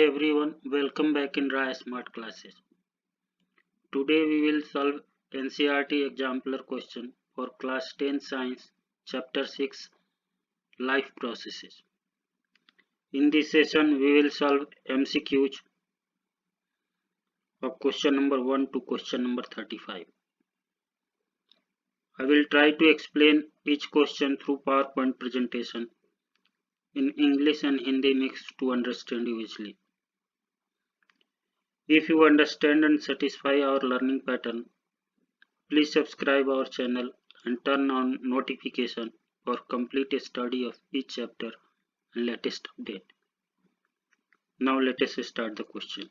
everyone, welcome back in Raya Smart Classes. Today we will solve NCERT exemplar question for class 10 science chapter 6 life processes. In this session we will solve MCQs of question number 1 to question number 35. I will try to explain each question through PowerPoint presentation in English and Hindi mixed to understand you easily. If you understand and satisfy our learning pattern, please subscribe our channel and turn on notification for complete study of each chapter and latest update. Now let us start the question.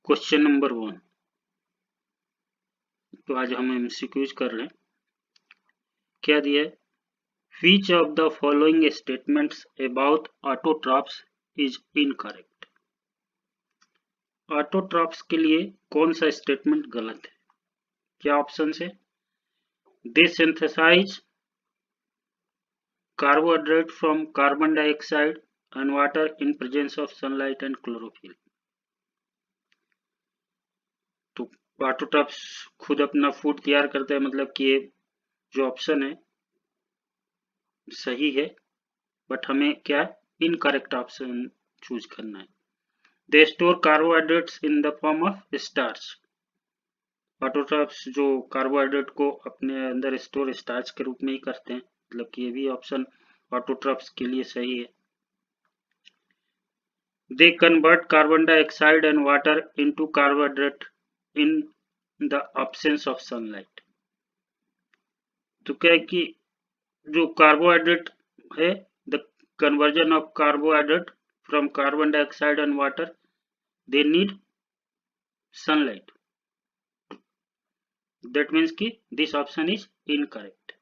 Question number 1. तो आज हम MCQs कर रहे हैं. क्या दिया है? Which of the following statements about autotrophs is incorrect? Autotrophs के लिए कौन सा स्टेटमेंट गलत है? क्या ऑप्शन है? They synthesize carbohydrate from carbon dioxide and water in presence of sunlight and chlorophyll. तो ऑटोट्रॉप्स खुद अपना फूड तैयार करते हैं, मतलब कि ये जो ऑप्शन है सही है, बट हमें क्या इनकरेक्ट ऑप्शन चूज करना है. They store carbohydrates in the form of starch. Autotrophs जो कार्बोहाइड्रेट को अपने अंदर स्टोर स्टार्च के रूप में ही करते हैं, मतलब कि ये भी ऑप्शन ऑटोट्रॉप्स के लिए सही है. They convert carbon dioxide and water into carbohydrate in the absence of sunlight. तो क्या है कि जो कार्बोहाइड्रेट है, the conversion of carbohydrate from carbon dioxide and water, they need sunlight. That means कि this option is incorrect.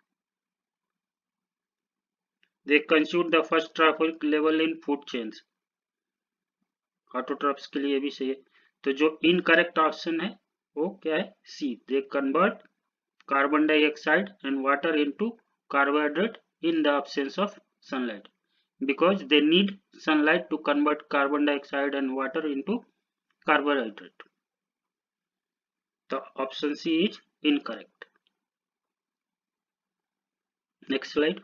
They consume the first trophic level in food chains. Autotrophs के लिए भी सही है. तो जो इनकरेक्ट ऑप्शन है वो क्या है? C. They convert carbon dioxide and water into carbohydrate in the absence of sunlight because they need sunlight to convert carbon dioxide and water into carbohydrate. The option C is incorrect. Next slide.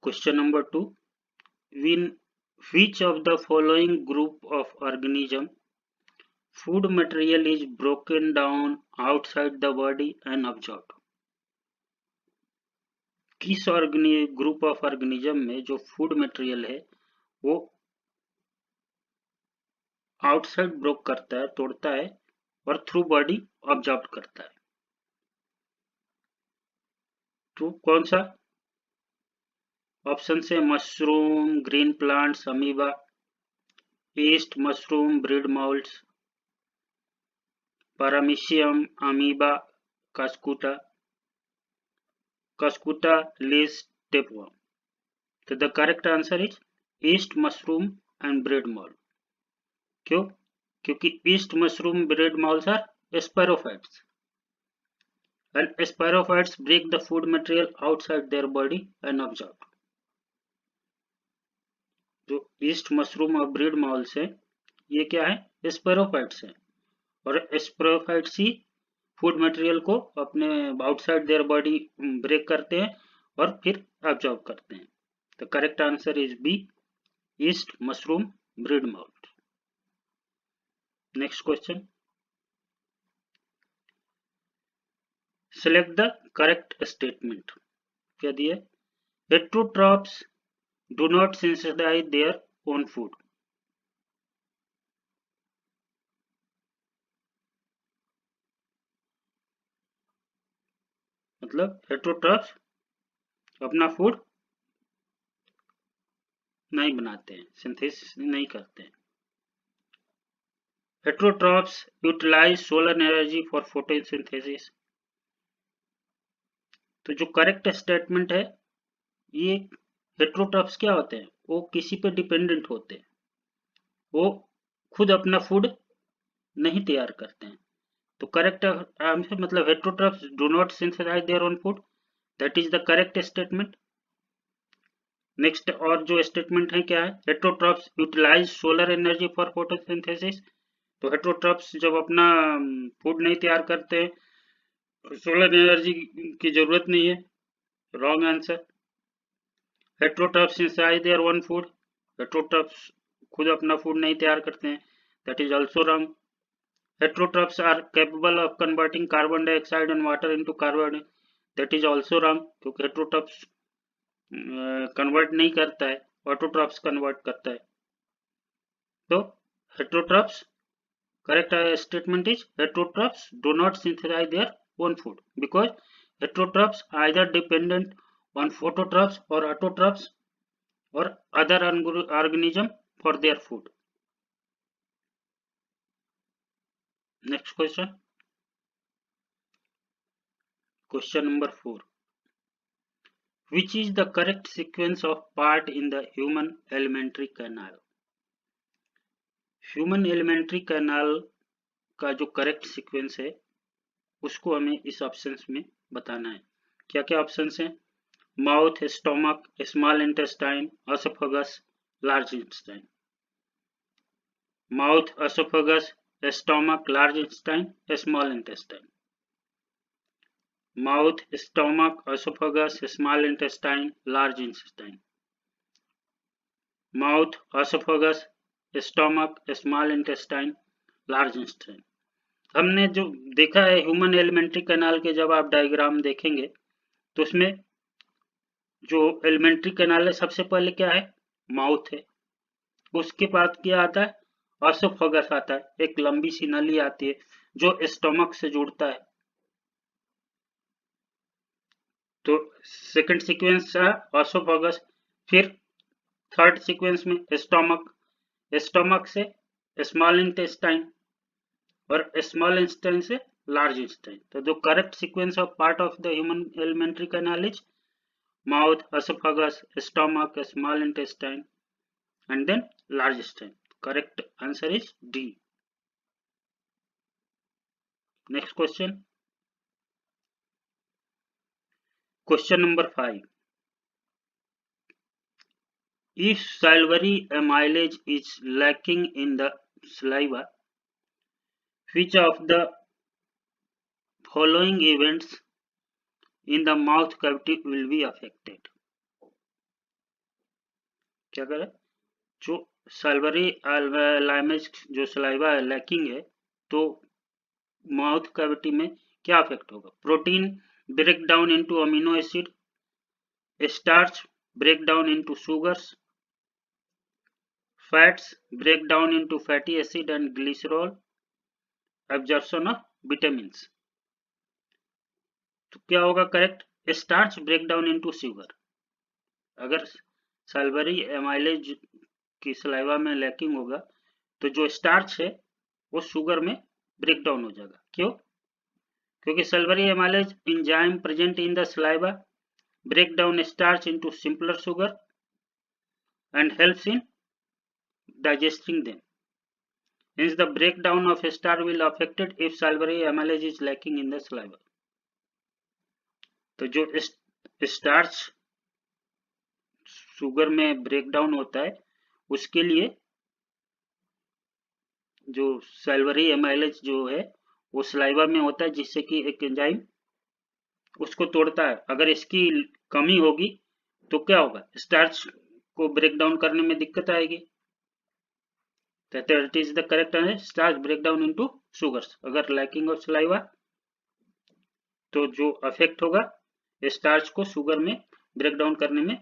Question number 2. Which of the following group of organism food material is broken down outside the body and absorbed? किस group of organism में जो food material है वो outside broke करता है, तोड़ता है और थ्रू बॉडी ऑब्जॉर्ब करता है? तो कौन सा ऑप्शन से? Mushroom, green plants, amoeba, yeast mushroom, bread moulds, paramecium, amoeba, Cuscuta leaves tapeworm. So the correct answer is yeast mushroom and bread mold. क्यों? क्योंकि yeast mushroom bread molds are spirophytes, and spirophytes break the food material outside their body and absorb. जो yeast mushroom और bread molds है, ये क्या है? spirophytes है, और spirophytes ही फूड मटेरियल को अपने आउटसाइड देयर बॉडी ब्रेक करते हैं और फिर एब्जॉर्ब करते हैं. The correct answer is B, yeast mushroom bread mould. Next question. Select the correct statement. क्या दिया? Heterotrophs do not synthesise their own food. मतलब हेटेरोट्रॉप्स अपना फूड नहीं बनाते हैं, सिंथेसिस नहीं करते हैं. Heterotrophs utilise solar energy for photosynthesis. तो जो करेक्ट स्टेटमेंट है, ये हेटेरोट्रॉप्स क्या होते हैं? वो किसी पे डिपेंडेंट होते हैं, वो खुद अपना फूड नहीं तैयार करते हैं। तो करेक्ट आंसर मतलब heterotrophs do not synthesise their own food, that is the correct statement. Next और जो स्टेटमेंट है क्या है, heterotrophs utilise solar energy for photosynthesis. तो हेटेरोट्रॉफ्स जब अपना फूड नहीं तैयार करते हैं सोलर एनर्जी की जरूरत नहीं है, wrong answer. Heterotrophs synthesise their own food, heterotrophs खुद अपना फूड नहीं तैयार करते हैं, that is also wrong. Heterotrophs are capable of converting carbon dioxide and water into carbon, that is also wrong, क्योंकि heterotrophs कन्वर्ट नहीं करता है, ऑटोट्रॉफ्स कन्वर्ट करता है। तो heterotrophs correct statement is heterotrophs do not synthesize their own food because heterotrophs are either dependent on phototrophs or autotrophs or other organism for their food. Next question. Question number 4. Which is the correct sequence of part in the human alimentary canal? Human alimentary canal का जो correct sequence है उसको हमें इस options में बताना है। क्या क्या ऑप्शंस हैं? Mouth, stomach, small intestine, oesophagus, large intestine. Mouth, oesophagus, stomach, large intestine, small intestine. Mouth, stomach, oesophagus, small intestine, large intestine. Mouth, oesophagus, stomach, small intestine, large intestine. हमने जो देखा है ह्यूमन एलिमेंट्री कैनाल के जब आप diagram देखेंगे तो उसमें जो एलिमेंट्री कैनाल है सबसे पहले क्या है? माउथ है, उसके बाद क्या आता है? एसोफेगस आता है, एक लंबी सी नली आती है जो स्टोमक से जुड़ता है। तो सेकंड सीक्वेंस है एसोफेगस, फिर थर्ड सीक्वेंस में स्टोमक, स्टोमक से स्मॉल इंटेस्टाइन और स्मॉल इंटेस्टाइन से लार्ज इंटेस्टाइन। तो जो correct sequence of part of the human alimentary canal is mouth, esophagus, stomach, small intestine, and then large intestine. Correct answer is D. Next question. Question number 5. If salivary amylase is lacking in the saliva, which of the following events in the mouth cavity will be affected? क्या करें? जो salivary amylase जो saliva lacking है तो mouth cavity में क्या affect होगा? Protein break down into amino acid, starch break down into sugars, fats break down into fatty acid and glycerol, absorption of vitamins. तो क्या होगा correct? Starch break down into sugar. अगर salivary amylase की saliva में lacking होगा तो जो starch है वो शुगर में ब्रेक डाउन हो जाएगा। क्यों? क्योंकि salivary amylase enzyme present in the saliva break down starch into simpler sugar and helps in digesting them. Hence, the breakdown of starch will affected if salivary amylase is lacking in the saliva. तो जो starch sugar में break down होता है उसके लिए जो सल्फरी amylase जो है वो सलाइवा में होता है जिससे कि एक एंजाइम उसको तोड़ता है। अगर इसकी कमी होगी तो क्या होगा? स्टार्च को ब्रेक डाउन करने में दिक्कत आएगी। That is the correct answer. Starch break down into sugars. अगर lacking of saliva तो जो अफेक्ट होगा स्टार्च को शुगर में ब्रेक डाउन करने में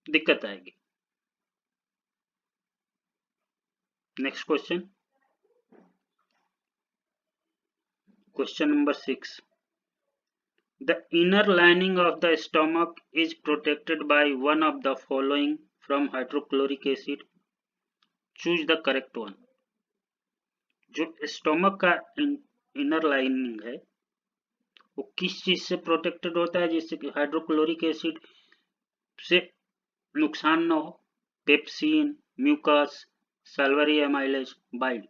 दिक्कत आएगी। Next question, question number 6. The inner lining of the stomach is protected by one of the following from hydrochloric acid. Choose the correct one. जो स्टोमक का इनर लाइनिंग है वो किस चीज से प्रोटेक्टेड होता है जिससे कि हाइड्रोक्लोरिक एसिड से नुकसान न हो? Pepsin, mucus, salivary amylase, bile.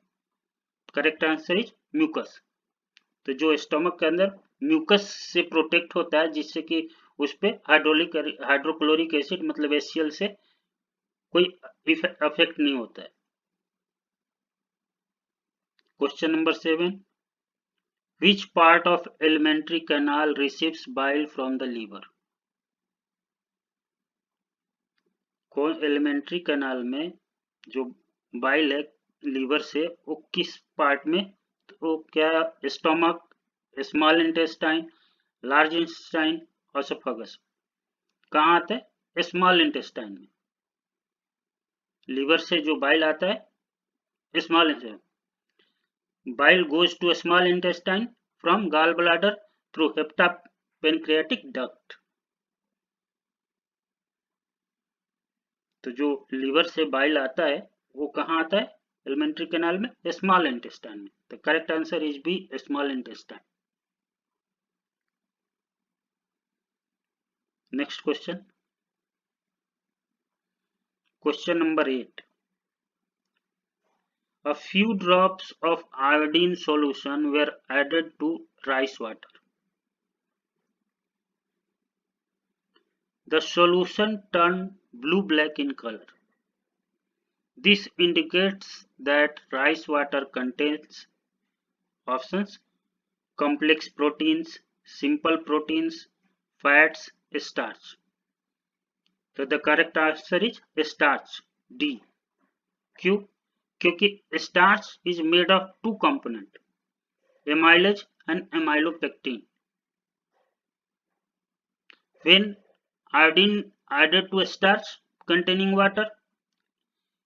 Correct answer is mucus. तो जो स्टमक के अंदर म्यूकस से प्रोटेक्ट होता है जिससे कि उस पे हाइड्रोक्लोरिक एसिड मतलब HCl से कोई अफेक्ट नहीं होता है। Question number 7, which part of alimentary canal receives bile from the liver? कौन एलिमेंट्री कैनाल में जो बाइल है लीवर से वो किस पार्ट में, तो क्या stomach, small intestine, large intestine, oesophagus? कहाँ आता है? स्मॉल इंटेस्टाइन में। लीवर से जो बाइल आता है small intestine, bile goes to small intestine from gall bladder through hepta pancreatic duct. तो जो लीवर से बाइल आता है वो कहाँ आता है? एलिमेंट्री कैनाल में, स्मॉल इंटेस्टाइन में। The correct answer is B, small intestine. Next question, question number 8, a few drops of iodine solution were added to rice water. The solution turned blue-black in color. This indicates that rice water contains options: complex proteins, simple proteins, fats, starch. So the correct answer is starch, D. क्यों? क्योंकि starch is made of two components, amylase and amylopectin. When iodine added to starch containing water,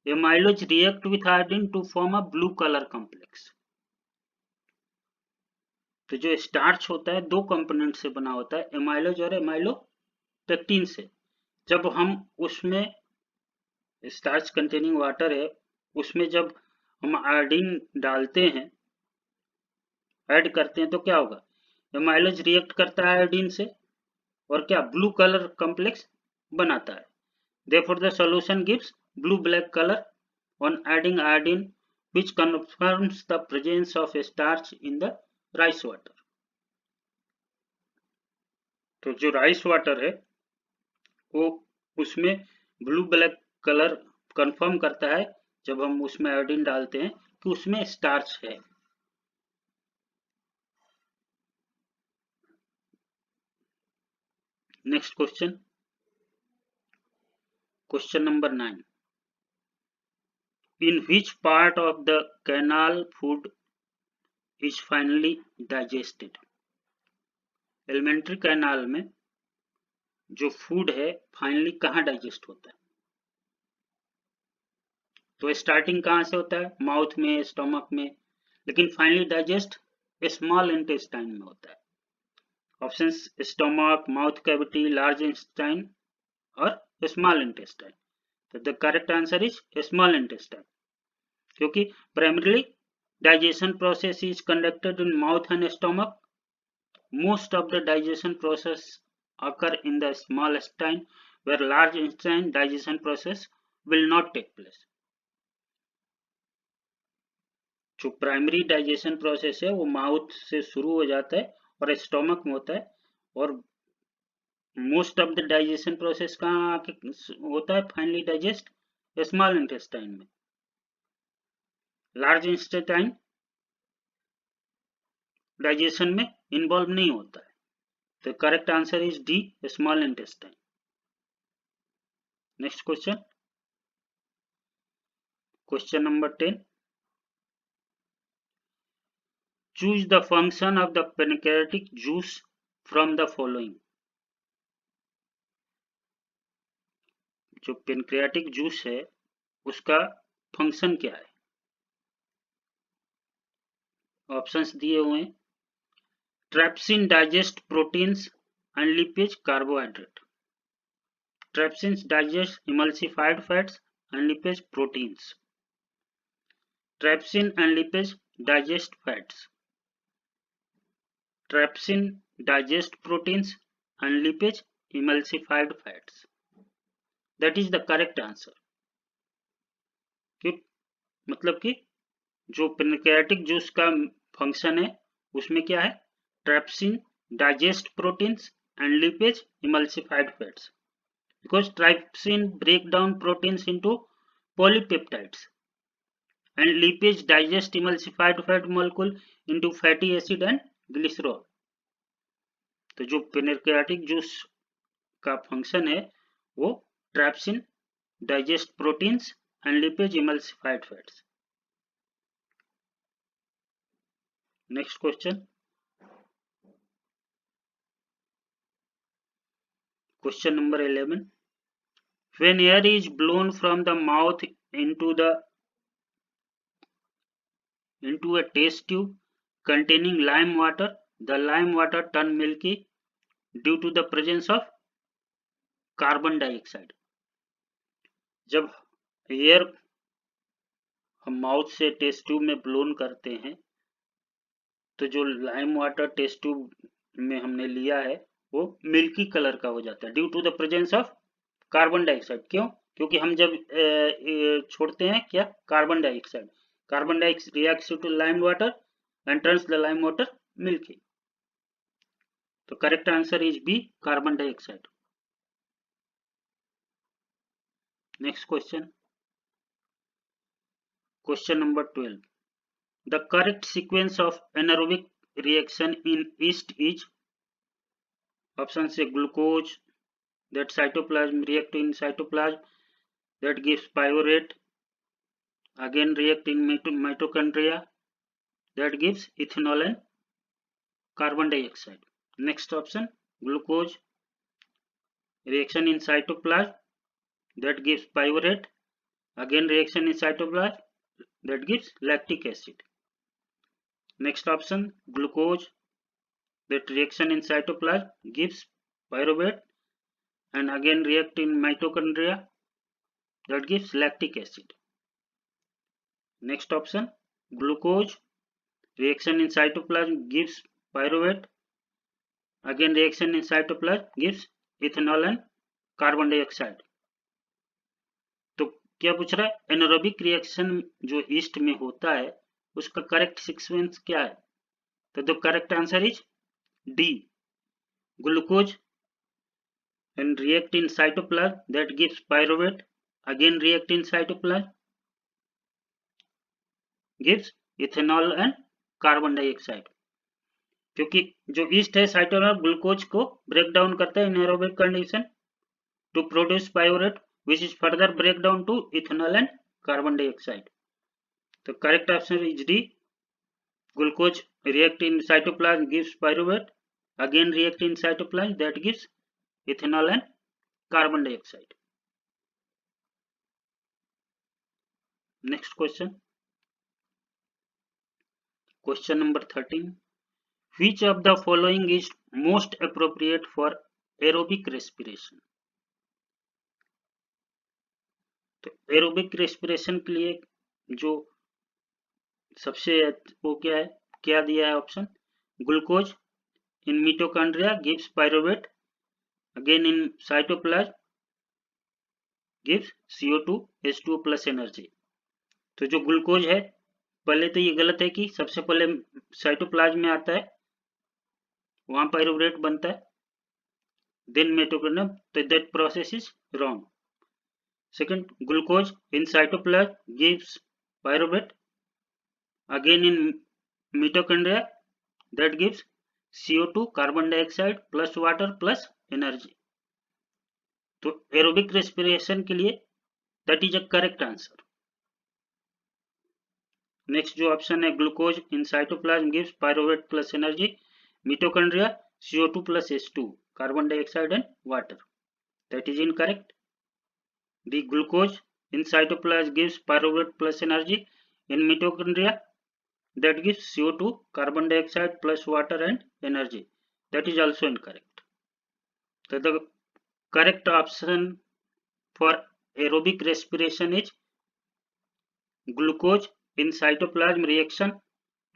amylose react with iodine to form a blue color complex. तो जो starch होता है दो component से बना होता है, एमाइलोज और एमाइलोपेक्टिन से। जब हम उसमें स्टार्च कंटेनिंग वाटर है उसमें जब हम आयोडीन डालते हैं, ऐड करते हैं, तो क्या होगा? एमाइलोज रिएक्ट करता है आयोडीन से और क्या ब्लू कलर कॉम्प्लेक्स बनाता है। Therefore the solution gives blue black color on adding iodine, which confirms the presence of starch in the rice water. तो जो राइस वाटर है वो उसमें ब्लू ब्लैक कलर कंफर्म करता है जब हम उसमें आयोडीन डालते हैं कि उसमें स्टार्च है। Next question, question number 9, in which part of the canal food is finally digested? Elementary canal में जो फूड है फाइनली कहाँ डाइजेस्ट होता है? तो स्टार्टिंग कहाँ से होता है? माउथ में, स्टमक में, लेकिन फाइनली डाइजेस्ट स्मॉल इंटेस्टाइन में होता है। Options: stomach, mouth cavity, large intestine और स्मॉल इंटेस्टाइन। तो the correct answer is small intestine, क्योंकि primarily digestion process is conducted in mouth and stomach. Most of the digestion process occur in the small intestine, where large intestine digestion process will not take place. जो primary digestion process है वो mouth से शुरू हो जाता है और stomach में होता है, और most of the digestion process कहाँ होता है? फाइनली डाइजेस्ट स्मॉल इंटेस्टाइन में। लार्ज इंटेस्टाइन डाइजेशन में इन्वॉल्व नहीं होता है। तो correct answer is D, small intestine. Next question, question number 10, choose the function of the pancreatic juice from the following. जो पेनक्रियाटिक जूस है उसका फंक्शन क्या है? ऑप्शंस दिए हुए हैं: trypsin digest proteins and lipase carbohydrate, trypsin digest emulsified fats and lipase proteins, trypsin and lipase digest fats, trypsin digest proteins and lipase emulsified fats. That is the correct answer. मतलब कि जो pancreatic juice का function है उसमें क्या है, trypsin digest proteins and lipase emulsified fats, because trypsin break down proteins into polypeptides and lipase digest emulsified fat molecule into fatty acid and glycerol. तो जो पैनक्रियाटिक जूस का फंक्शन है वो trypsin digest proteins and lipase emulsified fats. Next question, question number 11, when air is blown from the mouth into a test tube containing lime water, the lime water turn milky due to the presence of carbon dioxide. जब air हम mouth से test tube में blown करते हैं तो जो lime water test tube में हमने लिया है वो मिल्की कलर का हो जाता है due to the presence of carbon dioxide. क्यों? क्योंकि हम जब छोड़ते हैं क्या, carbon dioxide, carbon dioxide reacts to lime water and turns the lime water milky. तो correct answer is B, carbon dioxide. Next question, question number 12, the correct sequence of anaerobic reaction in yeast is option A glucose that cytoplasm react in cytoplasm that gives pyruvate, again react in mitochondria that gives ethanol and carbon dioxide. Next option, glucose reaction in cytoplasm that gives pyruvate, again reaction in cytoplasm that gives lactic acid. Next option, glucose that reaction in cytoplasm gives pyruvate and again react in mitochondria that gives lactic acid. Next option, glucose reaction in cytoplasm gives pyruvate, again reaction in cytoplasm gives ethanol and carbon dioxide. तो क्या पूछ रहा है, anaerobic reaction जो east में होता है उसका करेक्ट सीक्वेंस क्या है? तो the correct answer is D, glucose and react in cytoplasm that gives pyruvate, again react in cytoplasm gives ethanol and carbon dioxide। क्योंकि जो ईस्ट है साइटोप्लाज्म ग्लूकोज को ब्रेक डाउन करता है in aerobic condition to produce pyruvate which is further break down to ethanol and carbon dioxide. तो correct option is D, glucose react in cytoplasm gives pyruvate, again react in cytoplasm that gives ethanol and carbon dioxide। Next question, question number 13, which of the following is most appropriate for aerobic respiration? तो aerobic respiration के लिए जो सबसे वो क्या है, क्या दिया है option, glucose in mitochondria gives pyruvate, again in cytoplasm gives CO2 H2O plus energy. तो जो ग्लूकोज है, पहले तो ये गलत है कि सबसे पहले साइटोप्लाज्म में आता है, वहां पाइरुवेट बनता है, देन मिटोकॉन्ड्रिया, तो that process is wrong. Second, glucose in cytoplasm gives pyruvate, again in mitochondria that gives CO2 carbon dioxide plus water plus energy। तो एरोबिक रेस्पिरेशन के लिए that is a correct answer. Next जो option है, glucose in cytoplasm gives pyruvate plus energy, mitochondria CO2 plus H2 carbon dioxide and water, that is incorrect. The glucose in cytoplasm gives pyruvate plus energy, in mitochondria that gives CO2 carbon dioxide plus water and energy, that is also incorrect। So the correct option for aerobic respiration is glucose in cytoplasm reaction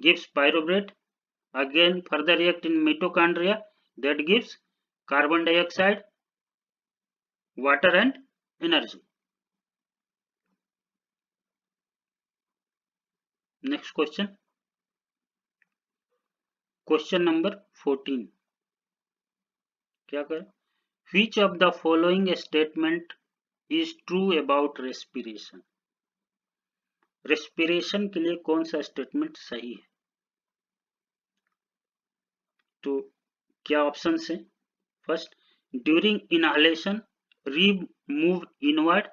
gives pyruvate, again further react in mitochondria that gives carbon dioxide, water and energy। Next question, question number 14 क्या कर, which of the following statement is true about respiration. Respiration के लिए कौन सा statement सही है? तो क्या ऑप्शन है? First, during inhalation rib move inward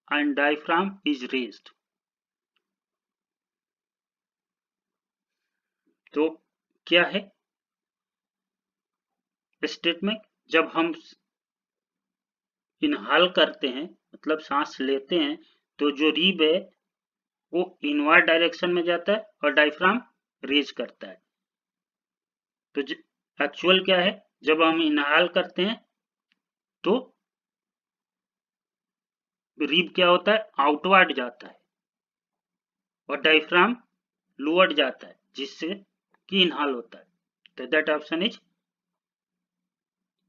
and diaphragm is raised. तो क्या है स्टेटमेंट? जब हम इनहाल करते हैं मतलब सांस लेते हैं तो जो रिब है वो इनवर्ड डायरेक्शन में जाता है और डायफ्राम रेज करता है। तो एक्चुअल क्या है, जब हम इनहाल करते हैं तो रिब क्या होता है, आउटवर्ड जाता है और डायफ्राम लोअर्ड जाता है जिससे कि इनहाल होता है। तो that option is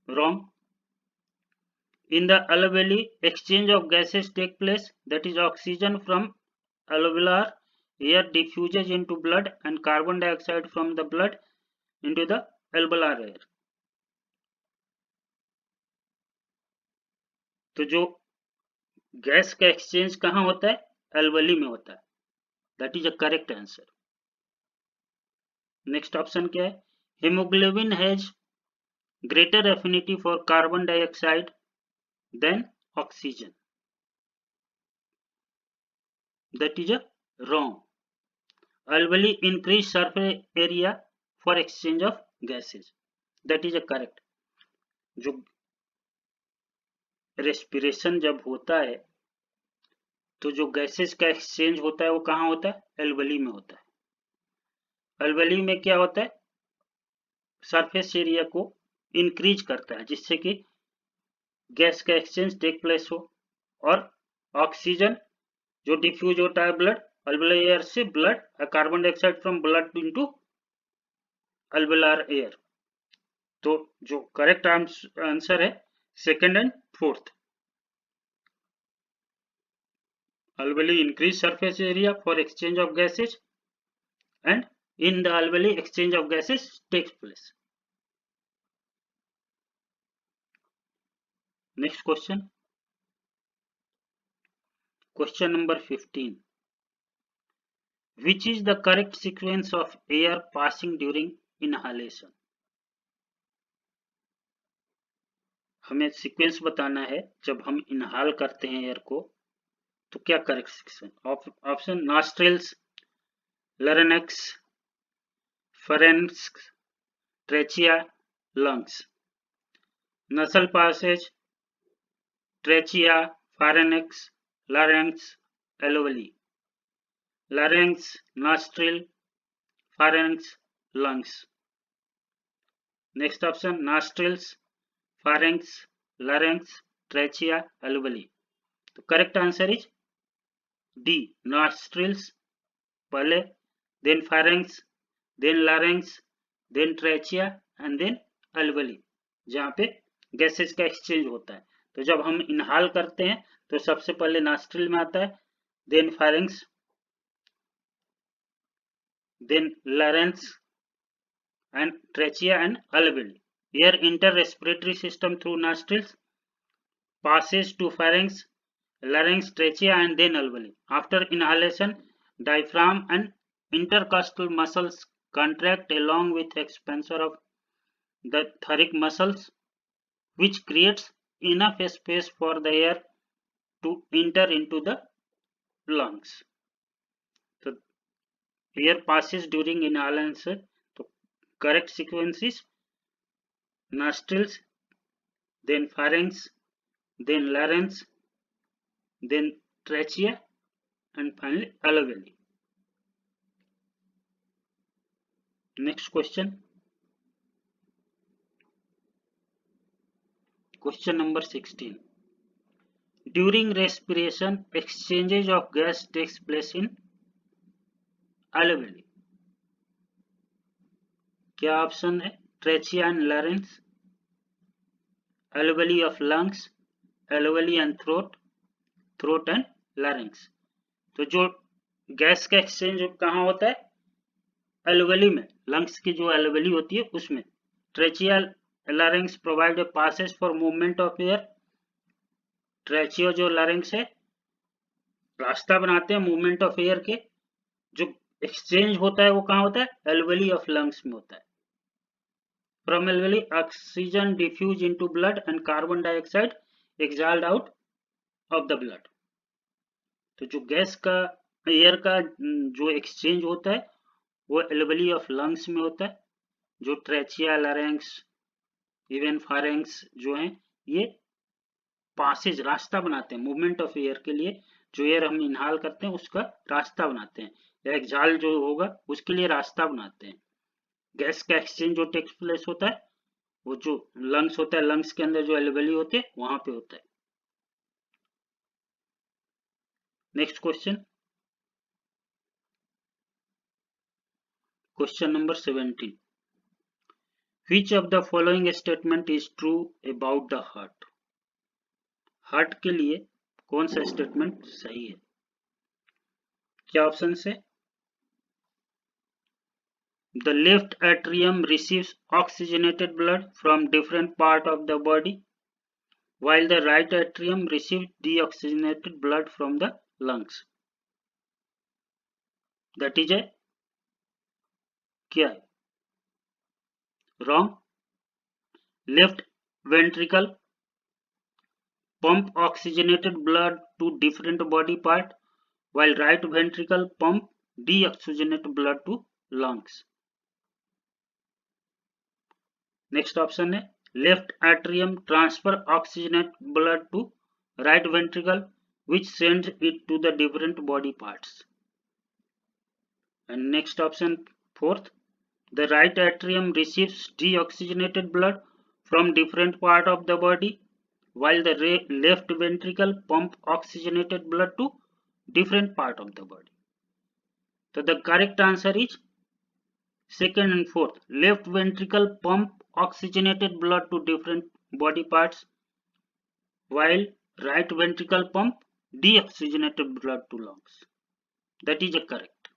wrong. In the alveoli, exchange of gases take place, that is oxygen from alveolar air diffuses into blood and carbon dioxide from the blood into the alveolar air. तो जो gas का exchange कहाँ होता है, alveoli में होता है। That is a correct answer. Next option क्या है, hemoglobin has greater affinity for carbon dioxide than oxygen. That is a wrong. Alveoli increase surface area for exchange of gases. That is a correct. जो respiration जब होता है तो जो gases का exchange होता है वो कहाँ होता है, एल्वेली में होता है। एल्वेली में क्या होता है, सरफेस एरिया को इंक्रीज करता है जिससे कि गैस का एक्सचेंज टेक प्लेस हो और ऑक्सीजन जो डिफ्यूज होता है ब्लड अल्वेलर एयर से blood, carbon dioxide from blood into alveolar air. तो जो करेक्ट आंसर है second and fourth. Alveoli increase surface area for exchange of gases and in the alveoli exchange of gases takes place. Next question. Question number 15. Which is the correct sequence of air passing during inhalation? हमें sequence बताना है जब हम इनहाल करते हैं air को तो क्या correct sequence. Option nostrils, larynx, pharynx, trachea, lungs. Nasal passage, trachea, pharynx, larynx, alveoli. Larynx, nostril, pharynx, lungs. Next option, nostrils, pharynx, larynx, trachea, alveoli. तो correct answer is D, nostrils पहले, then pharynx, then larynx, then trachea and then alveoli, जहाँ पे gases का exchange होता है। तो जब हम इनहाल करते हैं तो सबसे पहले नॉस्ट्रिल में आता है, then pharynx, then larynx and trachea and alveoli. Air enter respiratory system through nostrils, passes to pharynx, larynx, trachea and then alveoli. After inhalation, diaphragm and intercostal muscles contract along with expansor of the thoracic muscles, which creates enough space for the air to enter into the lungs. So air passes during inhalation. So correct sequence is nostrils, then pharynx, then larynx, then trachea and finally alveoli. Next question. Question number 16. During respiration, exchanges of gas takes place in alveoli. क्या option है, trachea and Lawrence, alveoli of lungs, alveoli and throat, throat and larynx. तो जो gas का exchange कहाँ होता है? Alveoli में, lungs की जो एल्वेली होती है उसमें। Trachea larynx provide a passage for movement of air. Trachea जो लारिंग्स है रास्ता बनाते हैं मूवमेंट ऑफ एयर के। जो एक्सचेंज होता है वो कहाँ होता है? एल्वेली ऑफ लंग्स में होता है। From alveoli oxygen diffuse into blood and carbon dioxide exhaled out of the blood. तो जो गैस का एयर का जो एक्सचेंज होता है वो एल्वेली ऑफ लंग्स में होता है। जो ट्रेचिया लारिंक्स इवन फारेंक्स जो हैं ये पासेज रास्ता बनाते हैं मूवमेंट ऑफ एयर के लिए। जो एयर हम इनहाल करते हैं उसका रास्ता बनाते हैं, या एक्सहाल जो होगा उसके लिए रास्ता बनाते हैं। गैस का एक्सचेंज जो टेक्स प्लेस होता है वो जो लंग्स होता है, लंग्स के अंदर जो एल्वेली होते हैं वहां पे होता है। Next question, question number 17। Which of the following statement is true about the heart? Heart के लिए कौन सा स्टेटमेंट सही है? क्या ऑप्शन है? The left atrium receives oxygenated blood from different part of the body, while the right atrium receives deoxygenated blood from the lungs. That is a क्या है? Wrong. Left ventricle pump oxygenated blood to different body part, while right ventricle pump deoxygenated blood to lungs. Next option है left atrium transfer oxygenated blood to right ventricle, which sends it to the different body parts. And next option, fourth, the right atrium receives deoxygenated blood from different part of the body, while the left ventricle pump oxygenated blood to different part of the body. So the correct answer is second and fourth. Left ventricle pump oxygenated blood to different body parts, while right ventricle pump deoxygenated blood to lungs. That is correct.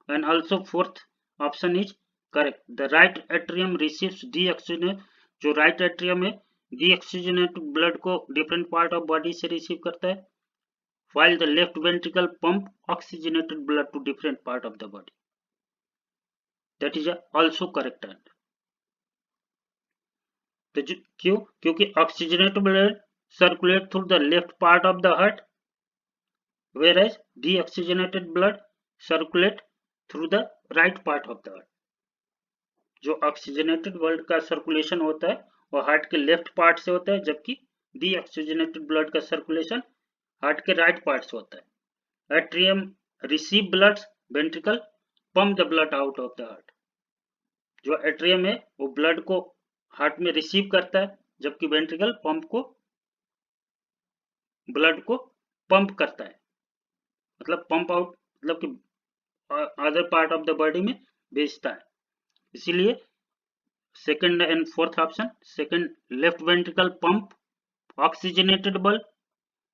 And also fourth option is correct. The right atrium receives deoxygenated, जो right atrium है deoxygenated blood को different part of body से receive करता है, while the left ventricle pump oxygenated blood to different part of the body. That is also correct answer. तो क्यों? क्योंकि oxygenated blood circulate through the left part of the heart, whereas deoxygenated blood circulate through the right part of the heart. जो oxygenated blood का circulation होता है वो heart के left part से होता है, जबकि डीऑक्सीजनेटेड ब्लड का सर्कुलेशन हार्ट के राइट पार्ट से होता है। Atrium receive blood, ventricle pump the blood out of the heart. जो एट्रियम है वो ब्लड को हार्ट में रिसीव करता है, जबकि वेंट्रिकल पंप को ब्लड को पंप करता है, मतलब पंप आउट, मतलब कि other part of the body में भेजता है। इसीलिए second and fourth option, second, left ventricle pump oxygenated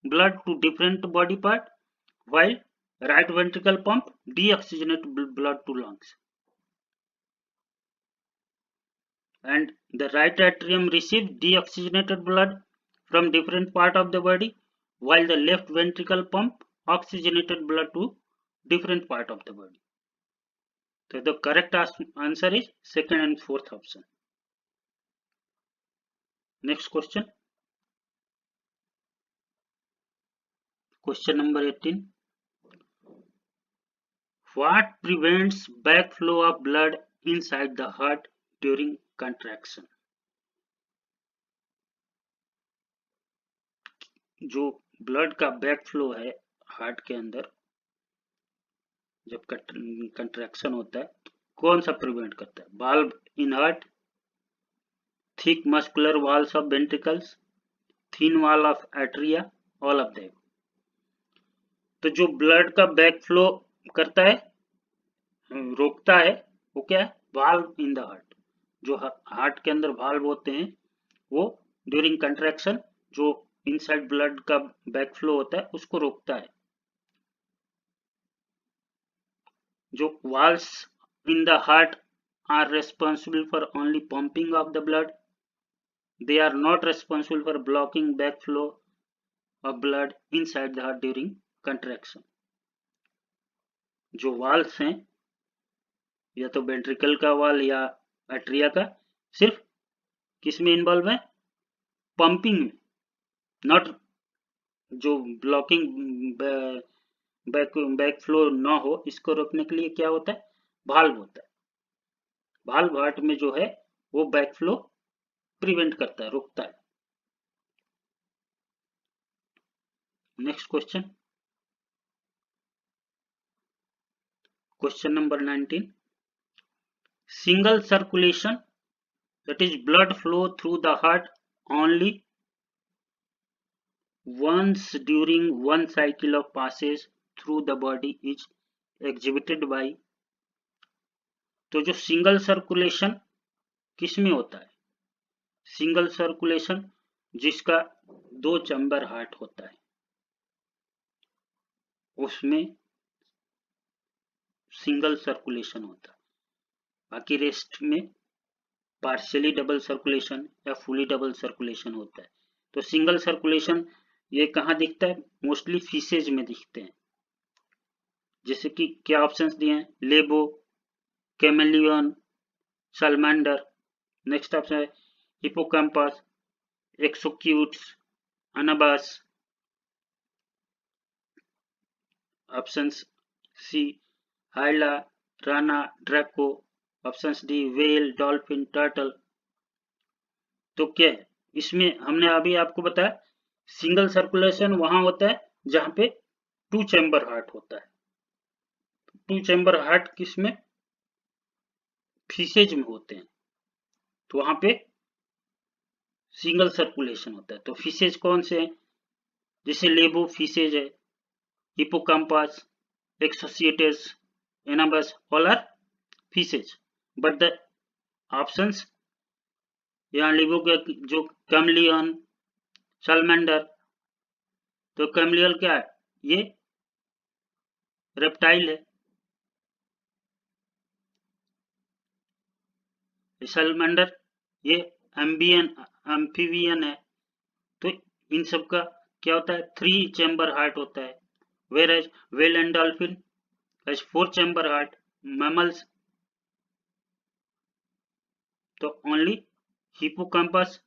blood to different body part, while right ventricle pump deoxygenated blood to lungs. And the right atrium receives deoxygenated blood from different part of the body, while the left ventricle pump oxygenated blood to different part of the body. So the correct answer is second and fourth option. Next question. Question number 18. What prevents backflow of blood inside the heart during contraction? जो blood का backflow है heart के अंदर जब contraction होता है तो कौन सा प्रिवेंट करता है? Valve in heart, thick muscular walls of ventricles, thin wall of atria, all of them. तो जो ब्लड का बैकफ्लो करता है, रोकता है, वो क्या है? Valve in the heart. जो हार्ट के अंदर वाल्व होते हैं वो ड्यूरिंग कंट्रैक्शन जो इनसाइड ब्लड का बैकफ्लो होता है उसको रोकता है। जो valves in the heart are responsible for only pumping of the blood. They are not responsible for blocking backflow of blood inside the heart during contraction. जो valves हैं या तो वेंट्रिकल का वाल या एट्रिया का, सिर्फ किस में इन्वॉल्व है? पंपिंग में, नॉट जो ब्लॉकिंग बैक फ्लो ना हो इसको रोकने के लिए क्या होता है? वाल्व होता है। वाल्व हार्ट में जो है वो बैक फ्लो प्रिवेंट करता है, रोकता है। Next question, question number 19, single circulation, that is blood flow through the heart only once during one cycle of passage through the body is exhibited by। तो जो सिंगल सर्कुलेशन किस में होता है? सिंगल सर्कुलेशन जिसका 2 चैम्बर हार्ट होता है उसमें सिंगल सर्कुलेशन होता है। बाकी रेस्ट में पार्शियली डबल सर्कुलेशन या फुली डबल सर्कुलेशन होता है। तो सिंगल सर्कुलेशन ये कहाँ दिखता है? मोस्टली फीसेज में दिखते हैं। जैसे कि क्या ऑप्शंस दिए हैं? Labeo, chameleon, salamander. Next option है Hippocampus, Exocoetus, Anabas. Options C Hyla, Rana, Draco. Options D whale, dolphin, turtle. तो क्या है इसमें? हमने अभी आपको बताया सिंगल सर्कुलेशन वहां होता है जहां पे 2 चैम्बर हार्ट होता है। 2 चैम्बर हार्ट किसमें? फीसेज में होते हैं, तो वहां पे सिंगल सर्कुलेशन होता है। तो फीसेज कौन से हैं? जैसे लेबो फीसेज है, Hippocampus, Exocoetus, Anabas, all are Pisces. But the options यहाँ लेबो के जो कैमलियन, सैलमेंडर, तो कैमलियल क्या है? ये रेप्टाइल है। सैलमेंडर ये एम्फीबियन है। तो इन सब का क्या होता है? 3 चैम्बर हार्ट होता है। Whereas whale and dolphin has 4 chamber heart. Mammals तो only Hippocampus,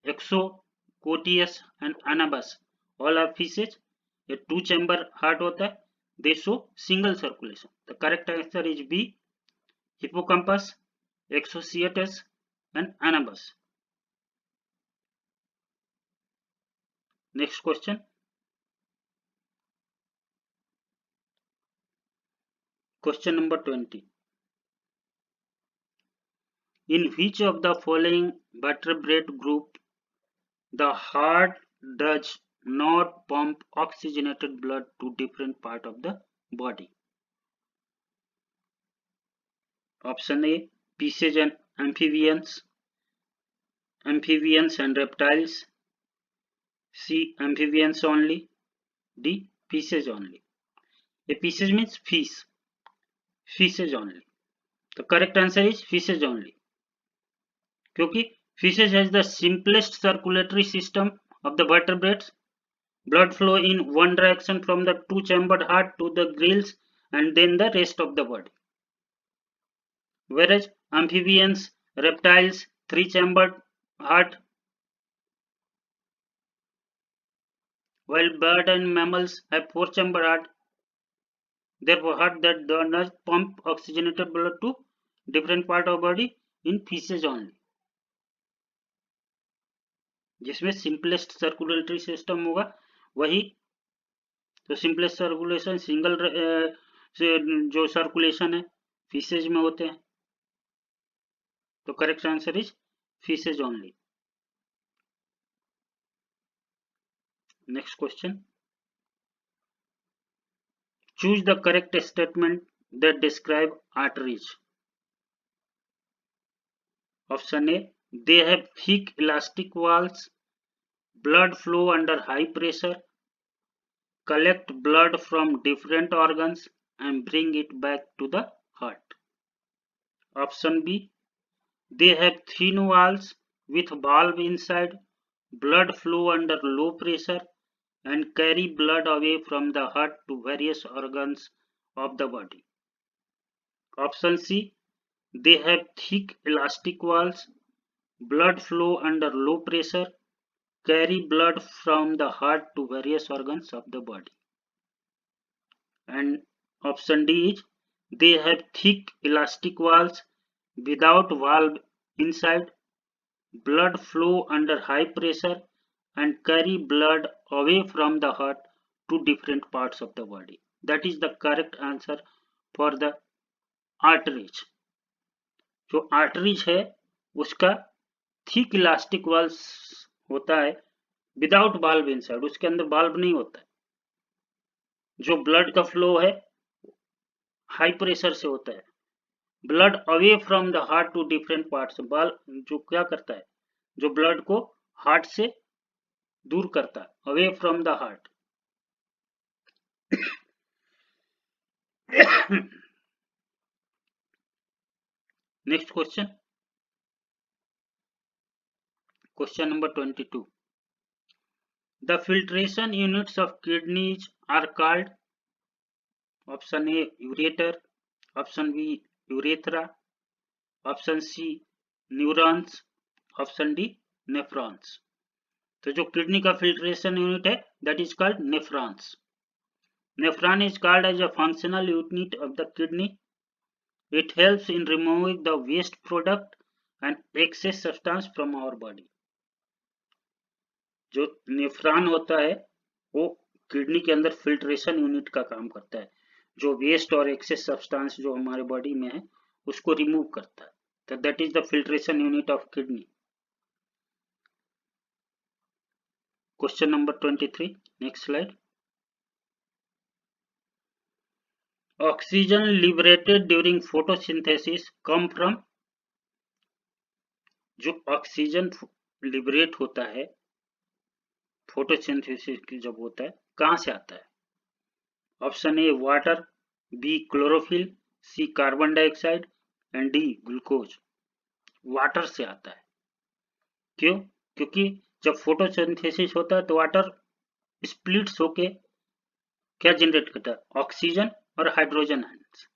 Exocoetus and Anabas all are fishes. ये 2 चैम्बर हार्ट होता है। They show single circulation. The correct answer is B, Hippocampus, Exocoetus and Anabas. Next question. Question number 20. In which of the following vertebrate group the heart does not pump oxygenated blood to different part of the body? Option A, fishes and amphibians and reptiles. C, amphibians only. D, fishes only. A fishes means fish. Fishes only. The correct answer is fishes only. क्योंकि fishes has the simplest circulatory system of the vertebrates. Blood flow in one direction from the 2 chambered heart to the gills and then the rest of the body. Whereas amphibians, reptiles, 3 chambered heart, while bird and mammals have 4 chambered heart. Therefore, heart that does not pump oxygenated blood to different part of body in fishes only. जिसमें simplest circulatory system होगा वही। तो simplest circulation single से जो circulation है fishes में होते हैं। तो correct answer is fishes only. Next question, choose the correct statement that describe arteries. Option A, they have thick elastic walls, blood flow under high pressure, collect blood from different organs, and bring it back to the heart. Option B, they have thin walls with valve inside, blood flow under low pressure, and carry blood away from the heart to various organs of the body. Option C, they have thick elastic walls, blood flow under low pressure, carry blood from the heart to various organs of the body. And option D is, they have thick elastic walls without valve inside, blood flow under high pressure, and carry blood away from the heart to different parts of the body. That is the correct answer for the arteries. जो arteries है उसका thick elastic Waals होता है without बाल्ब inside, उसके अंदर बाल्ब नहीं होता है. जो ब्लड का फ्लो है हाई प्रेशर से होता है. Blood away from the heart to different parts, bulb जो क्या करता है, जो ब्लड को हार्ट से दूर करता है, away from the heart. Next question, question number 22. The filtration units of kidneys are called, option A ureter, option B urethra, option C neurons, option D nephrons. तो जो किडनी का फिल्ट्रेशन यूनिट है that is called nephrons. Nephron is called as a functional unit of the kidney. It helps in removing the waste product and excess substance from our body. जो nephron होता है वो kidney के अंदर filtration unit का काम करता है, जो वेस्ट और एक्सेस सब्सटेंस जो हमारे बॉडी में है उसको रिमूव करता है. तो that is the filtration unit of kidney. Question number 23, next slide. Oxygen liberated during photosynthesis come from, जो ऑक्सीजन लिबरेट होता है फोटोसिंथेसिस जब होता है कहां से आता है. Option A water, B chlorophyll, C carbon dioxide and D glucose. Water से आता है. क्यों? क्योंकि जब फोटोसिंथेसिस होता है तो वाटर स्प्लिट्स होके क्या जनरेट करता है, ऑक्सीजन और हाइड्रोजन आयंस.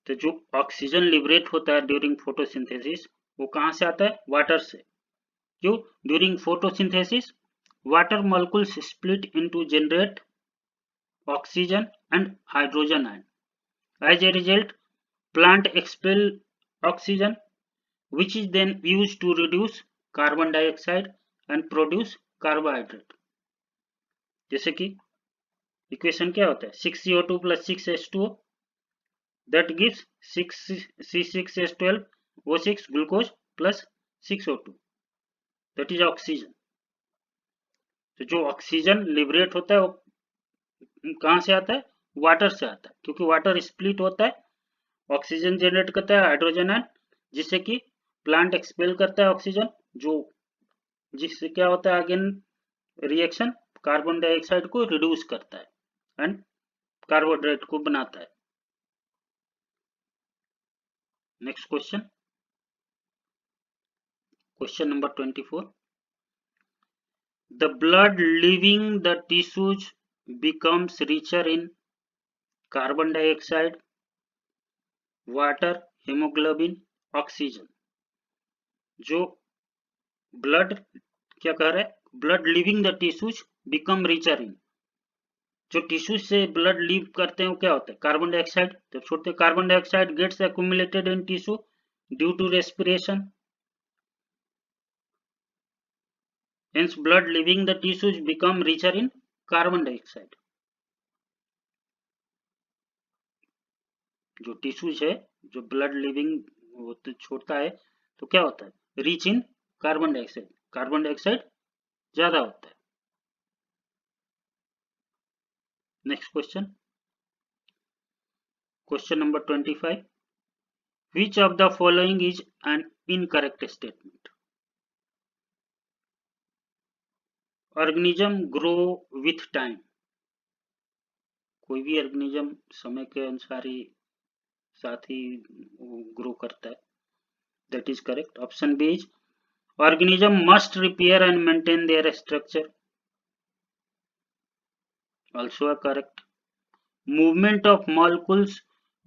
तो जो ऑक्सीजन लिबरेट होता है ड्यूरिंग फोटोसिंथेसिस वो कहां से आता है, वाटर से. क्यों? During photosynthesis water molecules split into generate oxygen and hydrogen ion. As a result, plant expel oxygen, which is then used to reduce carbon dioxide and produce carbohydrate. जैसे कि equation क्या होता है, 6CO2 plus 6H2O, that gives 6C6H12 O6 glucose plus 6O2, that is oxygen. तो जो oxygen liberate होता है वो कहां से आता है, वाटर से आता है. क्योंकि वाटर स्प्लिट होता है, ऑक्सीजन जनरेट करता है हाइड्रोजन आयन, जिससे कि प्लांट एक्सपेल करता है ऑक्सीजन, जो जिससे क्या होता है अगेन रिएक्शन कार्बन डाइऑक्साइड को रिड्यूस करता है एंड कार्बोहाइड्रेट को बनाता है. Next question, question number 24. The blood leaving the tissues becomes richer in carbon dioxide, water, hemoglobin, oxygen. जो ब्लड क्या कह रहा है, blood leaving the tissues become richer in, जो टिश्यूज से ब्लड लीव करते हैं वो क्या होता है, कार्बन डाइऑक्साइड. जब छोड़ते carbon dioxide gets accumulated in tissue due to respiration. Hence blood leaving the tissues become richer in carbon dioxide. जो टिश्यूज है जो ब्लड लिविंग छोड़ता है तो क्या होता है, rich in carbon dioxide. Carbon dioxide ज्यादा होता है. Next question, question number 25. Which of the following is an incorrect statement? Organism grow with time. कोई भी ऑर्गेनिज्म समय के अनुसार ही साथ ही ग्रो करता है. That is correct. Option B is organism must repair and maintain their structure. Also correct. Movement of molecules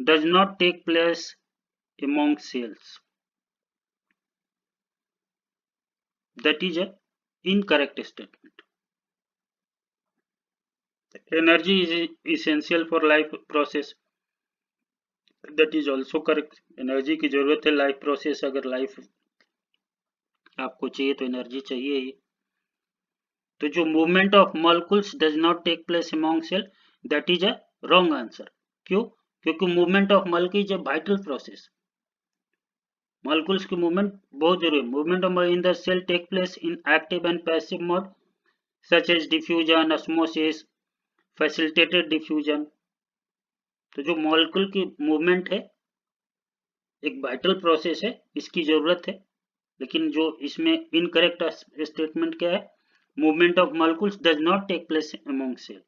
does not take place among cells. That is a incorrect statement. Energy is essential for life process. That is also correct. Energy की जरूरत है life process. अगर life आपको चाहिए तो energy चाहिए ही. तो जो movement of molecules does not take place among cell, that is a wrong answer. क्यों? क्योंकि movement of molecule is a vital process. Molecules की मूवमेंट बहुत जरूरी है. Movement of in the cell take place in active and passive mode such as diffusion, osmosis, facilitated diffusion. तो जो molecule की movement है एक वाइटल प्रोसेस है, इसकी जरूरत है. लेकिन जो इसमें इनकरेक्ट स्टेटमेंट क्या है? Movement of molecules does not take place among cell.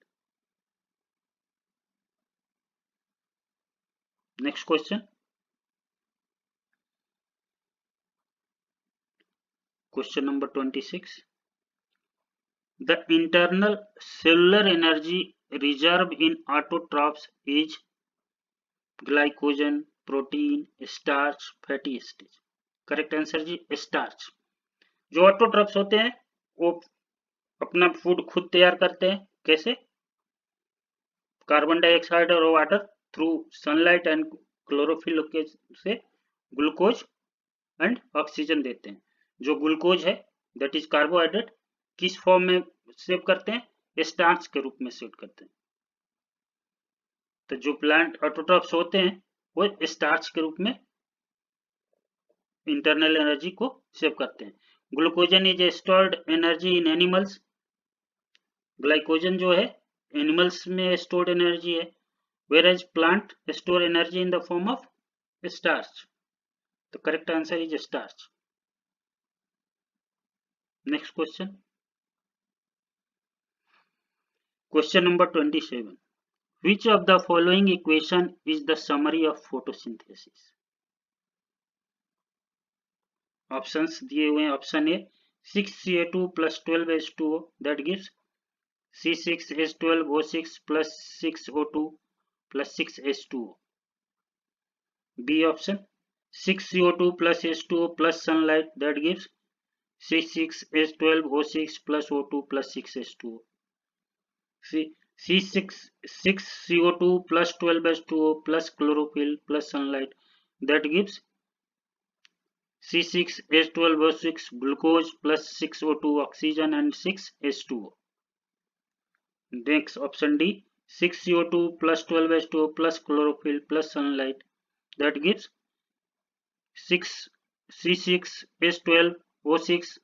Next question. Question number 26. The internal cellular energy reserve in autotrophs is glycogen, protein, starch, fatty acids. Correct answer ji starch. जो autotrophs होते हैं वो अपना food खुद तैयार करते हैं. कैसे? कार्बन डाइऑक्साइड और water through sunlight and chlorophyll से ग्लूकोज एंड ऑक्सीजन देते हैं. जो ग्लूकोज है दैट इज कार्बोहाइड्रेट किस फॉर्म में सेव करते हैं? स्टार्च के रूप में सेव करते हैं. तो जो प्लांट ऑटोट्रॉफ्स होते हैं वो स्टार्च के रूप में इंटरनल एनर्जी को सेव करते हैं. Glycogen is stored energy in animals. Glycogen जो है एनिमल्स में स्टोर्ड एनर्जी है, whereas plant store energy in the form of starch. तो correct answer is starch. Next question. Question number 27. Which of the following equation is the summary of photosynthesis? Options दिए हुए हैं. Option A 6Ca2 plus 12H2O that gives C6H12O6 plus 6O2 plus 6H2O. B option 6CO2 plus H2O plus sunlight that gives C6H12O6 plus O2 plus 6H2O. C6CO2 plus 12H2O plus chlorophyll plus sunlight that gives C6H12O6 glucose plus 6O2 oxygen and 6H2O. Next option D 6CO2 plus 12H2O plus chlorophyll plus sunlight that gives C6H12O6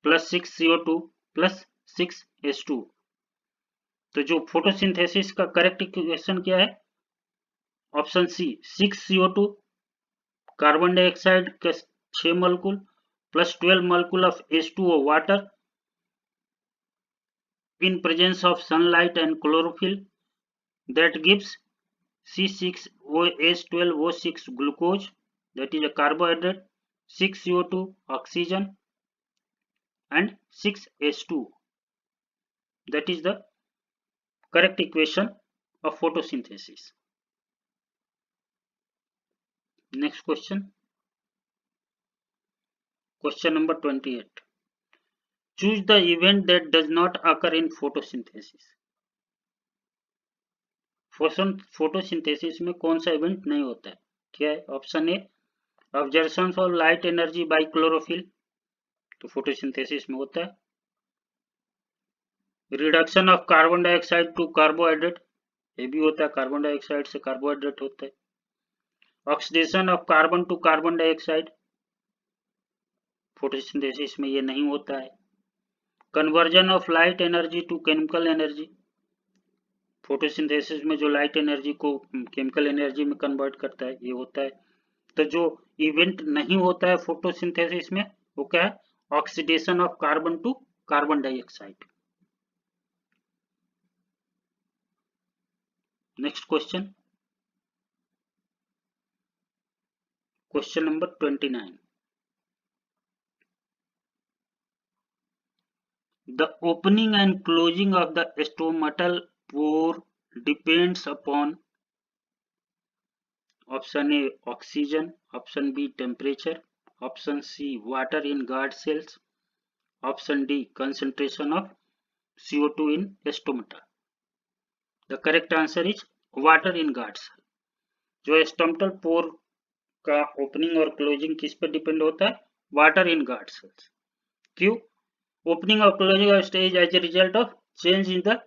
plus 6CO2 plus 6H2O. तो जो photosynthesis का correct equation क्या है? Option C 6CO2 carbon dioxide के 6 molecule plus 12 molecule of H2O water in presence of sunlight and chlorophyll that gives C6H12O6 glucose that is a carbohydrate, 6CO2 oxygen and 6H2O. That is the correct equation of photosynthesis. Next question. Question number 28. Choose the event that does not occur in photosynthesis. Photosynthesis में कौन सा event नहीं होता है? क्या है? Option A observation of light energy by chlorophyll, तो photosynthesis में होता है. Reduction of carbon dioxide to carbohydrate, ये भी होता है, कार्बन डाइऑक्साइड से कार्बोहाइड्रेट होता है. Oxidation of carbon to carbon dioxide, photosynthesis में ये नहीं होता है. Conversion of light energy to chemical energy, photosynthesis में जो लाइट एनर्जी को केमिकल एनर्जी में कन्वर्ट करता है ये होता है. तो जो इवेंट नहीं होता है फोटोसिंथेसिस में वो क्या है? Oxidation of carbon to carbon dioxide. Next question, question number 29. The opening and closing of the stomatal pore depends upon option A oxygen, option B temperature, option C water in guard cells, option D concentration of CO2 in stomata. The correct answer is water in guard cell. जो stomatal pore का opening और closing किस पर depend होता है? Water in guard cells. क्यों? Opening और closing of stage as a result of change in the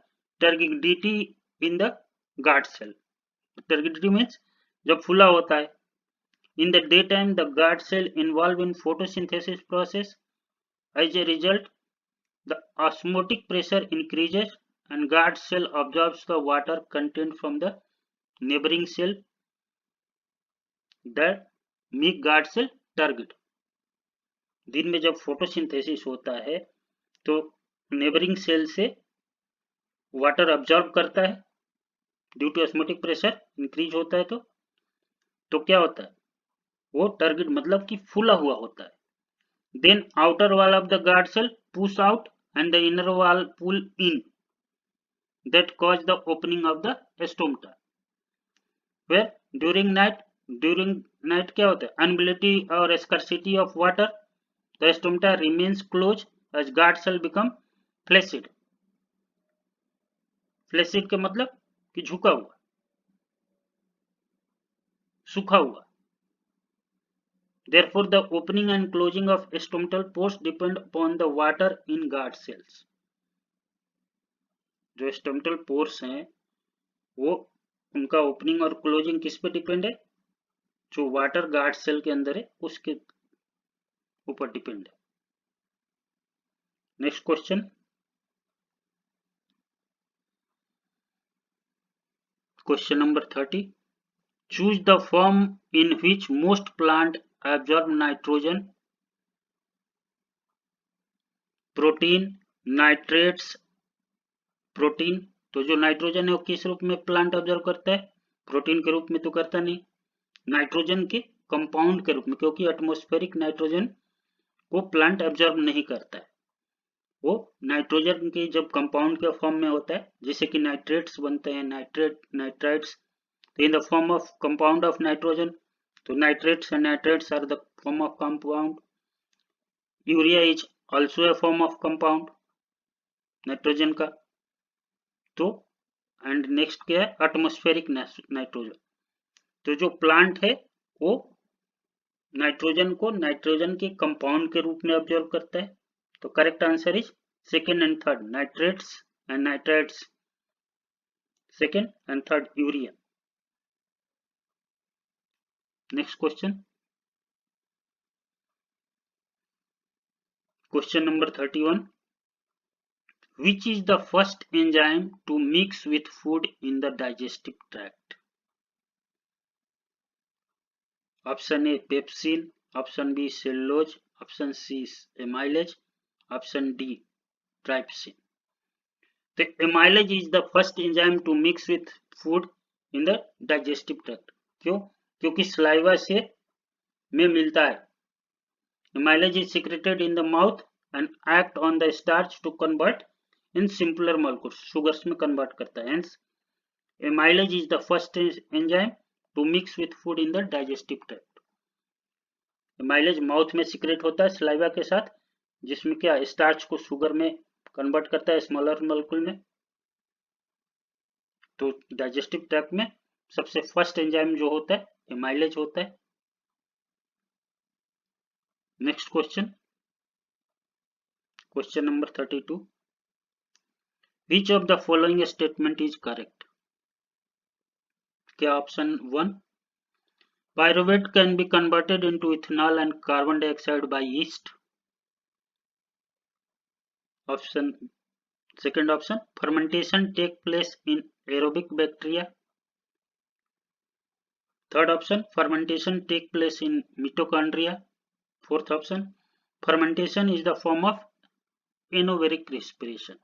turgidity in the guard cell. Turgidity means जब फुला होता है. In the daytime, the guard cell involved in photosynthesis process. As a result, the osmotic pressure increases and guard cell absorbs the water content from the neighboring cell that make guard cell turgid. दिन में जब photosynthesis होता है तो neighbouring cell से water absorb करता है due to osmotic pressure increase होता है तो क्या होता है? वो टर्गिड मतलब कि फूला हुआ होता है. Then outer wall of the guard cell push out and the inner wall pull in. That cause the opening of the stomata. Where during night क्या होता है? Unavailability or scarcity of water, the stomata remains closed as guard cell become flaccid. Flaccid का मतलब कि झुका हुआ, सूखा हुआ. Therefore, the opening and closing of stomatal pores depend upon the water in guard cells. जो stomatal pores हैं वो उनका ओपनिंग और क्लोजिंग किस पे डिपेंड है? जो वाटर गार्ड सेल के अंदर है उसके ऊपर डिपेंड है. Next question, question number 30. Choose the form in which most plant absorb nitrogen. Protein, nitrates. Protein तो जो नाइट्रोजन है वो किस रूप में प्लांट ऑब्जर्व करता है? प्रोटीन के रूप में तो करता नहीं, नाइट्रोजन के कंपाउंड के रूप में, क्योंकि एटमॉस्फेरिक नाइट्रोजन को प्लांट ऑब्जर्व नहीं करता है. वो नाइट्रोजन के जब कंपाउंड के फॉर्म में होता है, जैसे कि नाइट्रेट्स बनते हैं, nitrites, in the form of compound of nitrogen. तो nitrates and nitrates are the form of compound. Urea is also a form of compound nitrogen का. तो एंड नेक्स्ट क्या है? Atmospheric nitrogen. तो जो प्लांट है वो नाइट्रोजन को नाइट्रोजन के कंपाउंड के रूप में ऑब्जर्व करता है. तो correct answer is second and third, nitrates and nitrites. Second and third urea. Next question, question number 31. Which is the first enzyme to mix with food in the digestive tract? Option A pepsin, option B cellulose, option C amylase, option D trypsin. The amylase is the first enzyme to mix with food in the digestive tract. क्यों? क्योंकि saliva से में मिलता है. Amylase is secreted in the mouth and act on the starch to convert in simpler molecules. Sugars में convert करता है. Hence, amylase is the first enzyme to mix with food in the digestive tract. amylase mouth में secrete होता है saliva के साथ, जिसमें क्या स्टार्च को शुगर में कन्वर्ट करता है स्मॉलर मॉलिक्यूल में. तो डाइजेस्टिव ट्रैक्ट में सबसे फर्स्ट एंजाइम जो होता है एमाइलेज होता है. Next question, question number 32. Which of the following statement is correct? क्या option 1 pyruvate can be converted into ethanol and carbon dioxide by yeast. Option second option fermentation take place in aerobic bacteria. Third option fermentation take place in mitochondria. Fourth option fermentation is the form of anoveric respiration.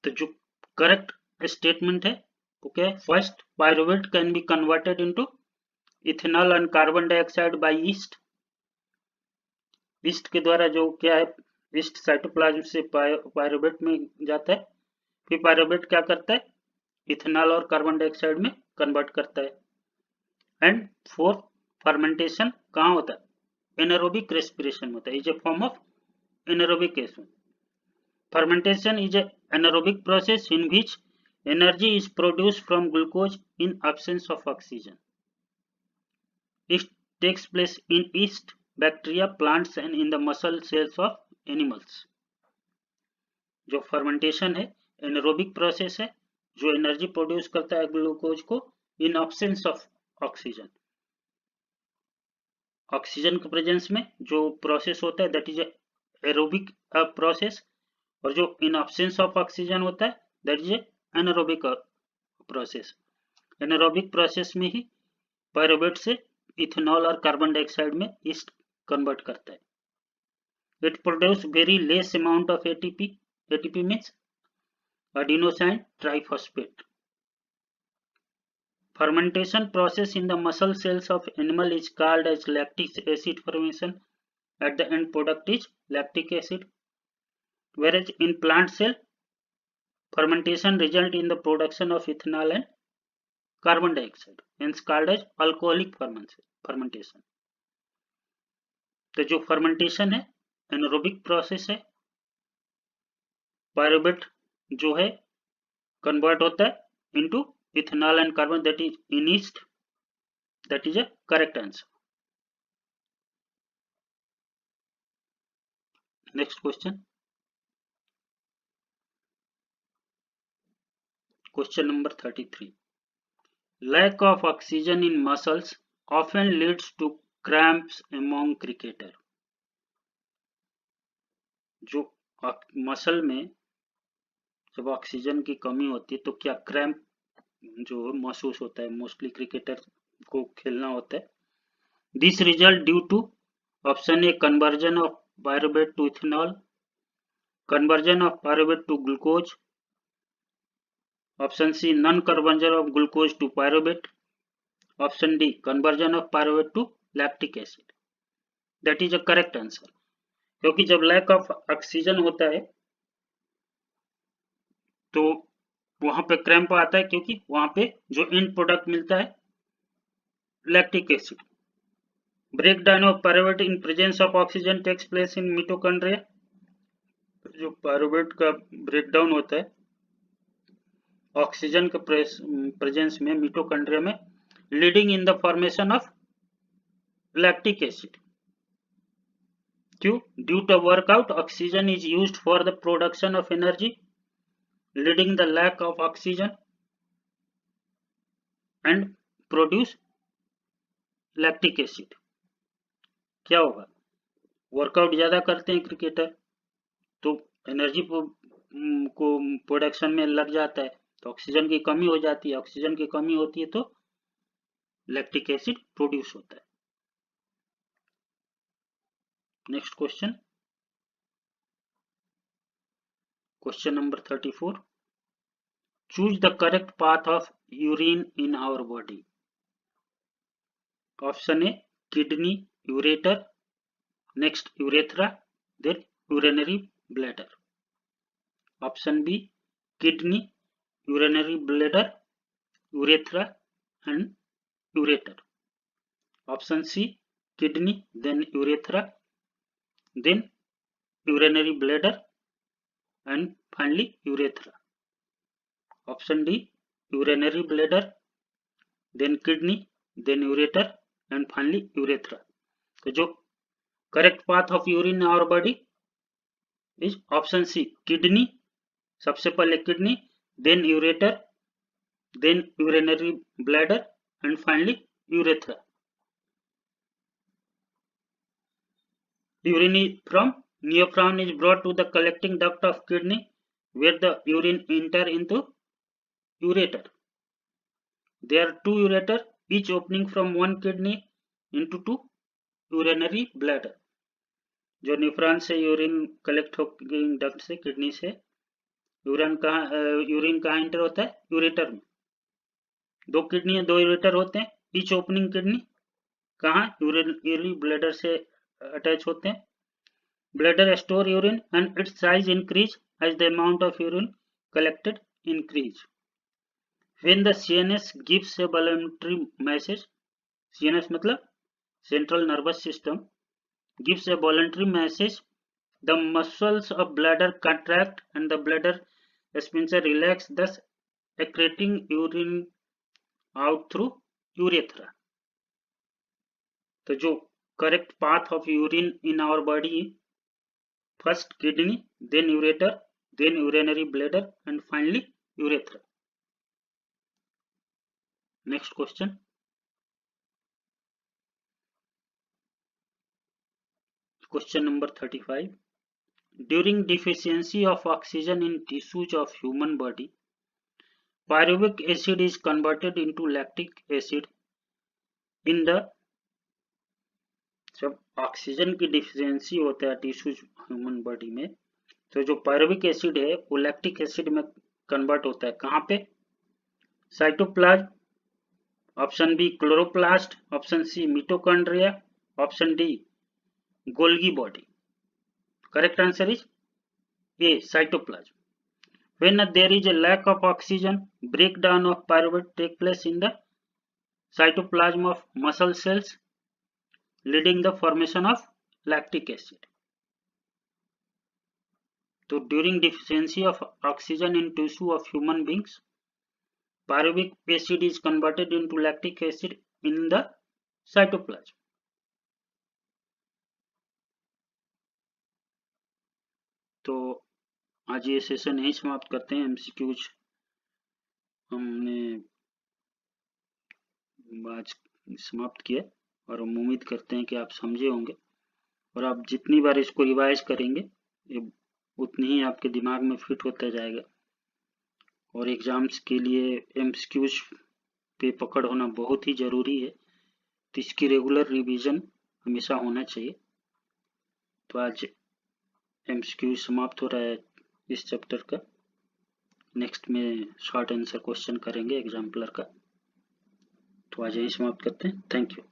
तो जो correct statement है वो क्या है? First, pyruvate can be converted into ethanol and carbon dioxide by yeast. Yeast के द्वारा जो क्या है, ईस्ट साइटोप्लाज्म से पायरुवेट में जाता है, फिर पायरुवेट क्या करता है, इथेनॉल और कार्बन डाइऑक्साइड में कन्वर्ट करता है। एंड फोर्थ, फर्मेंटेशन कहाँ होता है? एनारोबिक रेस्पिरेशन होता है, is a form of anaerobic case. Fermentation is an anaerobic process in which energy is produced from glucose in absence of oxygen. It takes place in yeast, bacteria, plants and in the muscle cells of animals. जो fermentation है anaerobic process है जो energy produce करता है glucose को इन absence of oxygen. Oxygen के presence में जो प्रोसेस होता है दैट इज एरोबिक प्रोसेस, और जो इन ऑब्सेंस ऑफ ऑक्सीजन होता है that is anaerobic process. Anaerobic process में ही पायरुवेट से इथेनॉल और कार्बन डाइऑक्साइड में ईस्ट कन्वर्ट करता है। It produce very less amount of ATP. ATP means adenosine triphosphate. Fermentation process in the muscle cells of animal is called as lactic acid formation. At the end product is lactic acid. Whereas in plant cell, fermentation result in the production of ethanol and carbon dioxide, hence called as alcoholic fermentation. तो जो fermentation है anaerobic process है, pyruvate जो है convert होता है into ethanol and carbon, that is in yeast. That is a correct answer. Next question. Question number 33. Lack of oxygen in muscles often leads to cramps among cricketer. जो muscle में जब oxygen की कमी होती है तो क्या क्रैम्प जो महसूस होता है, मोस्टली क्रिकेटर को खेलना होता है। This result due to option A conversion of pyruvate to ethanol, conversion of pyruvate to glucose, option C non conversion of glucose to pyruvate, option D conversion of pyruvate to lactic acid. That is a correct answer, क्योंकि जब lack of oxygen होता है तो वहां पे cramp आता है, क्योंकि वहां पे जो एंड प्रोडक्ट मिलता है lactic acid. Breakdown of pyruvate in presence of oxygen takes place in mitochondria. जो पायरुवेट का ब्रेकडाउन होता है ऑक्सीजन के प्रेजेंस में मिटोकॉन्ड्रिया में, leading in the formation of lactic acid. क्यों? Due to workout oxygen is used for the production of energy, leading the lack of oxygen and produce lactic acid. क्या होगा? Workout ज्यादा करते हैं cricketer तो energy को production में लग जाता है, तो ऑक्सीजन की कमी हो जाती है। ऑक्सीजन की कमी होती है तो लैक्टिक एसिड प्रोड्यूस होता है। Next question, question number 34. Choose the correct path of urine in our body. Option A kidney, ureter, next urethra, then urinary bladder. Option B kidney, urinary bladder, urethra and ureter. Option C kidney, then urethra, then urinary bladder and finally urethra. Option D urinary bladder, then kidney, then ureter and finally urethra. तो जो correct path of urine in our body is option C kidney. सबसे पहले kidney, then ureter, then urinary bladder and finally urethra. Urine from nephron is brought to the collecting duct of kidney, where the urine enter into ureter. There are two ureter, each opening from one kidney into two urinary bladder. जो nephron से urine collect हो duct से kidney से urine कहाँ enter होता है? Ureter में। दो किडनी है, दो यूरेटर होते हैं। ईच ओपनिंग किडनी कहाँ? यूरिनरी ब्लैडर से अटैच होते हैं। Bladder store urine and its size increase as the amount of urine collected increase. When the CNS gives a voluntary message, CNS मतलब central nervous system, gives a voluntary message, the muscles of bladder contract and the bladder sphincter relax, thus accreting urine out through urethra. तो जो correct path of urine in our body, first kidney, then ureter, then urinary bladder and finally urethra. Next question. Question number 35. During deficiency of oxygen in tissues of human body, pyruvic acid is converted into lactic acid in the जब oxygen की deficiency होता है tissues human body में, तो जो pyruvic acid है वो lactic acid में कन्वर्ट होता है। कहाँ पे? Cytoplasm, option B chloroplast, option C mitochondria, option D Golgi body. Correct answer is A, cytoplasm. When there is a lack of oxygen, breakdown of pyruvate take place in the cytoplasm of muscle cells, leading the formation of lactic acid. So during deficiency of oxygen in tissue of human beings, pyruvic acid is converted into lactic acid in the cytoplasm. तो आज ये session यही समाप्त करते हैं। MCQs हमने आज समाप्त किया और हम उम्मीद करते हैं कि आप समझे होंगे, और आप जितनी बार इसको रिवाइज करेंगे ये उतनी ही आपके दिमाग में फिट होता जाएगा। और एग्जाम्स के लिए एमसीक्यूज पे पकड़ होना बहुत ही ज़रूरी है, तो इसकी रेगुलर रिवीजन हमेशा होना चाहिए। तो आज एमसीक्यू समाप्त हो रहा है इस चैप्टर का। नेक्स्ट में शॉर्ट आंसर क्वेश्चन करेंगे एग्जाम्पलर का। तो आज यही समाप्त करते हैं। Thank you.